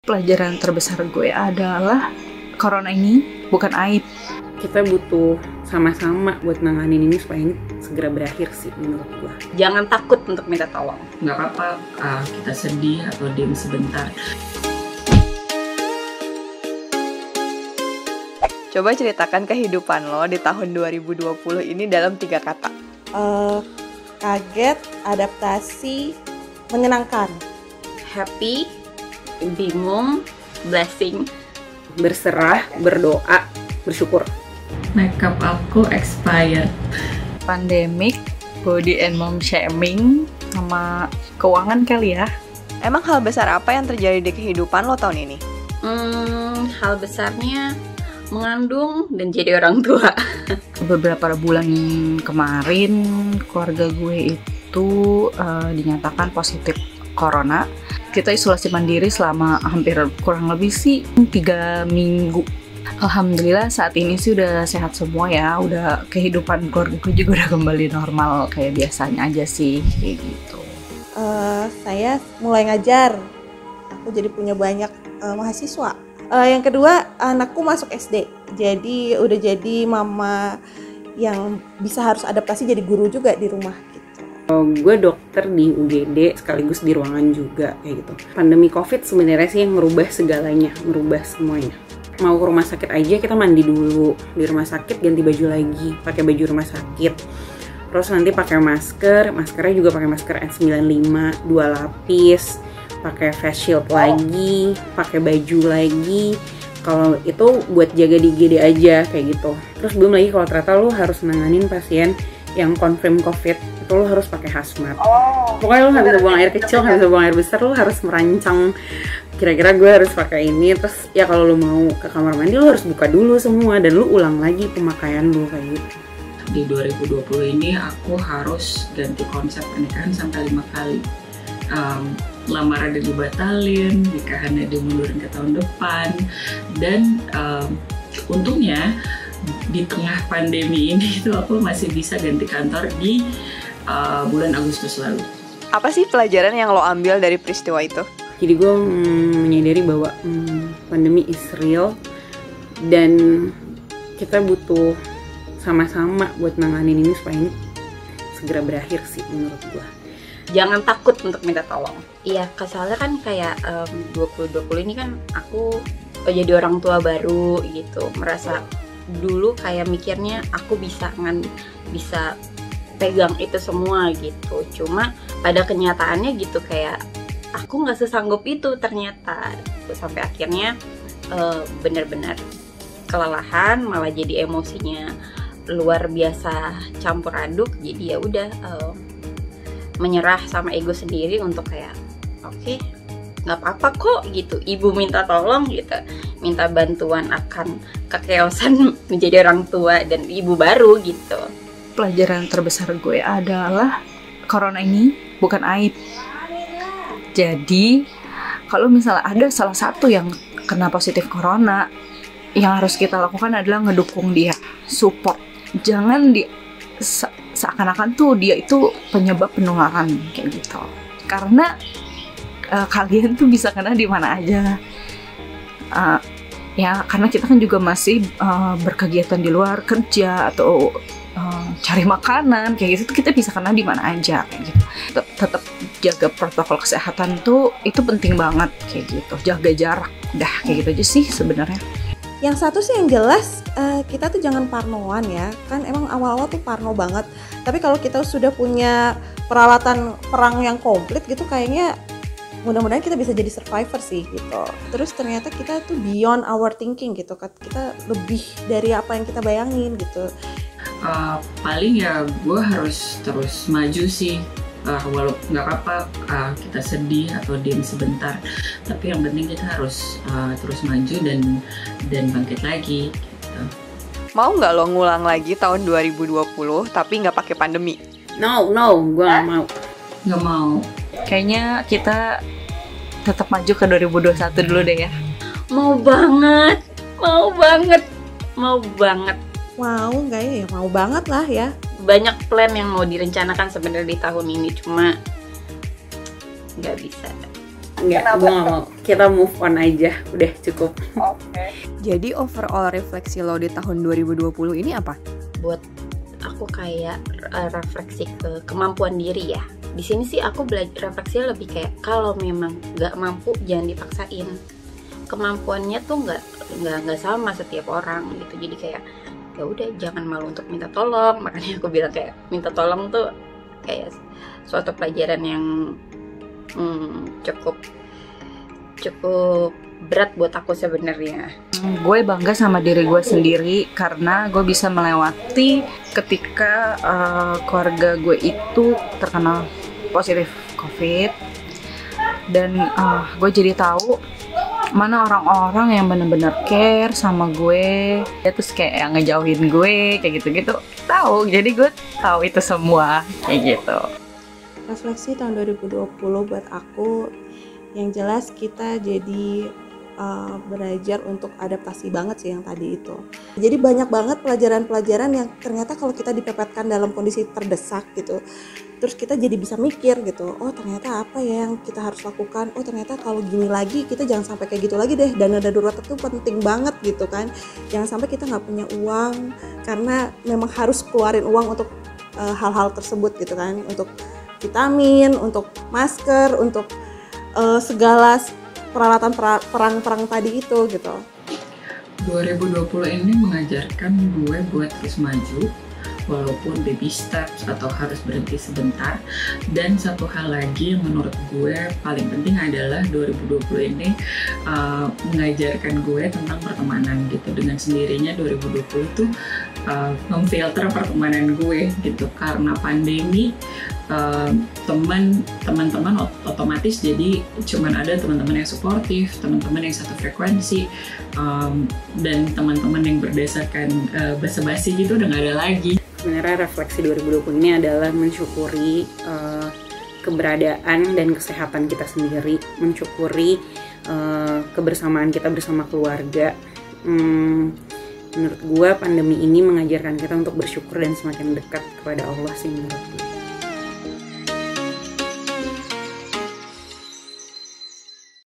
Pelajaran terbesar gue adalah corona ini bukan aib. Kita butuh sama-sama buat nanganin ini supaya ini segera berakhir sih menurut gue. Jangan takut untuk minta tolong. Nggak apa-apa kita sedih atau diam sebentar. Coba ceritakan kehidupan lo di tahun 2020 ini dalam 3 kata. Kaget, adaptasi, menyenangkan. Happy, bingung, blessing. Berserah, berdoa, bersyukur. Makeup aku expired. Pandemic, body and mom shaming, sama keuangan kali ya. Emang hal besar apa yang terjadi di kehidupan lo tahun ini? Hal besarnya mengandung dan jadi orang tua. Beberapa bulan kemarin keluarga gue itu dinyatakan positif corona. Kita isolasi mandiri selama hampir kurang lebih sih 3 minggu. Alhamdulillah saat ini sih udah sehat semua ya. Udah kehidupan keluarga gue juga udah kembali normal kayak biasanya aja sih kayak gitu. Saya mulai ngajar. Aku jadi punya banyak mahasiswa. Yang kedua, anakku masuk SD. Jadi udah jadi mama yang bisa harus adaptasi jadi guru juga di rumah. Gue dokter di UGD sekaligus di ruangan juga kayak gitu. Pandemi COVID sebenarnya sih yang merubah segalanya, merubah semuanya. Mau ke rumah sakit aja kita mandi dulu, di rumah sakit ganti baju lagi, pakai baju rumah sakit. Terus nanti pakai masker, maskernya juga pakai masker N95 2 lapis, pakai face shield lagi, pakai baju lagi. Kalau itu buat jaga di IGD aja kayak gitu. Terus belum lagi kalau ternyata lu harus nanganin pasien yang confirm COVID, itu lo harus pakai hazmat. Pokoknya lo nggak bisa buang air kecil, nggak bisa buang air besar, lo harus merancang. Kira-kira gue harus pakai ini. Terus ya kalau lo mau ke kamar mandi lo harus buka dulu semua dan lo ulang lagi pemakaian lo kayak gitu. Di 2020 ini aku harus ganti konsep pernikahan sampai 5 kali. Lamaran dibatalin, nikahannya dimundurin ke tahun depan, dan untungnya di tengah pandemi ini itu aku masih bisa ganti kantor di bulan Agustus lalu. Apa sih pelajaran yang lo ambil dari peristiwa itu? Jadi gue menyadari bahwa pandemi is real dan kita butuh sama-sama buat nanganin ini supaya ini segera berakhir sih menurut gue. Jangan takut untuk minta tolong. Iya, soalnya kan kayak 2020 ini kan aku jadi orang tua baru gitu, merasa dulu kayak mikirnya aku bisa pegang itu semua gitu. Cuma pada kenyataannya gitu kayak aku nggak sesanggup itu ternyata. Sampai akhirnya benar-benar kelelahan, malah jadi emosinya luar biasa campur aduk. Jadi ya udah menyerah sama ego sendiri untuk kayak oke, nggak apa-apa kok gitu, ibu minta tolong gitu, minta bantuan akan kekeosan menjadi orang tua dan ibu baru gitu. Pelajaran terbesar gue adalah corona ini bukan aib. Jadi kalau misalnya ada salah satu yang kena positif corona, yang harus kita lakukan adalah ngedukung dia, support. Jangan seakan-akan tuh dia itu penyebab penularan kayak gitu. Karena kalian tuh bisa kena di mana aja. Ya karena kita kan juga masih berkegiatan di luar, kerja atau cari makanan kayak gitu, kita bisa kena di mana aja kayak gitu. Tetap jaga protokol kesehatan tuh itu penting banget kayak gitu. Jaga jarak, dah kayak gitu aja sih sebenarnya. Yang satu sih yang jelas kita tuh jangan parnoan ya. Kan emang awal-awal tuh parno banget. Tapi kalau kita sudah punya peralatan perang yang komplit gitu, kayaknya mudah-mudahan kita bisa jadi survivor sih gitu. Terus ternyata kita tuh beyond our thinking gitu. Kita lebih dari apa yang kita bayangin gitu. Paling ya gue harus terus maju sih. Walaupun nggak apa-apa kita sedih atau diam sebentar, tapi yang penting kita harus terus maju dan bangkit lagi gitu. Mau nggak lo ngulang lagi tahun 2020 tapi nggak pakai pandemi? No, gue nggak mau. Nggak mau. Kayaknya kita tetap maju ke 2021 dulu deh ya. Mau banget. Mau nggak ya? Mau banget lah ya. Banyak plan yang mau direncanakan sebenarnya di tahun ini, cuma nggak bisa. Enggak, gue gak mau. Kita move on aja, udah cukup. Jadi overall refleksi lo di tahun 2020 ini apa? Buat aku kayak refleksi ke kemampuan diri ya. Di sini sih aku belajar refleksinya lebih kayak kalau memang nggak mampu jangan dipaksain. Kemampuannya tuh nggak sama setiap orang gitu. Jadi kayak ya udah jangan malu untuk minta tolong. Makanya aku bilang kayak minta tolong tuh kayak suatu pelajaran yang cukup berat buat aku sebenarnya. Gue bangga sama diri gue sendiri karena gue bisa melewati ketika keluarga gue itu terkena positif COVID, dan gue jadi tahu mana orang-orang yang bener-bener care sama gue, ya terus kayak yang ngejauhin gue kayak gitu-gitu tahu. Jadi gue tahu itu semua kayak gitu. Refleksi tahun 2020 buat aku, yang jelas kita jadi belajar untuk adaptasi banget sih yang tadi itu. Jadi banyak banget pelajaran-pelajaran yang ternyata kalau kita dipepetkan dalam kondisi terdesak gitu, terus kita jadi bisa mikir gitu, oh ternyata apa ya yang kita harus lakukan, oh ternyata kalau gini lagi kita jangan sampai kayak gitu lagi deh, dana darurat itu penting banget gitu kan. Jangan sampai kita nggak punya uang karena memang harus keluarin uang untuk hal-hal tersebut gitu kan, untuk vitamin, untuk masker, untuk segala peralatan perang tadi itu gitu. 2020 ini mengajarkan gue buat terus maju walaupun baby steps atau harus berhenti sebentar. Dan satu hal lagi yang menurut gue paling penting adalah 2020 ini mengajarkan gue tentang pertemanan gitu. Dengan sendirinya 2020 itu memfilter pertemanan gue gitu, karena pandemi teman-teman otomatis jadi cuman ada teman-teman yang suportif, teman-teman yang satu frekuensi, dan teman-teman yang berdasarkan basa-basi gitu udah nggak ada lagi. Sebenarnya refleksi 2020 ini adalah mensyukuri keberadaan dan kesehatan kita sendiri, mensyukuri kebersamaan kita bersama keluarga. Menurut gue pandemi ini mengajarkan kita untuk bersyukur dan semakin dekat kepada Allah sih menurut gue.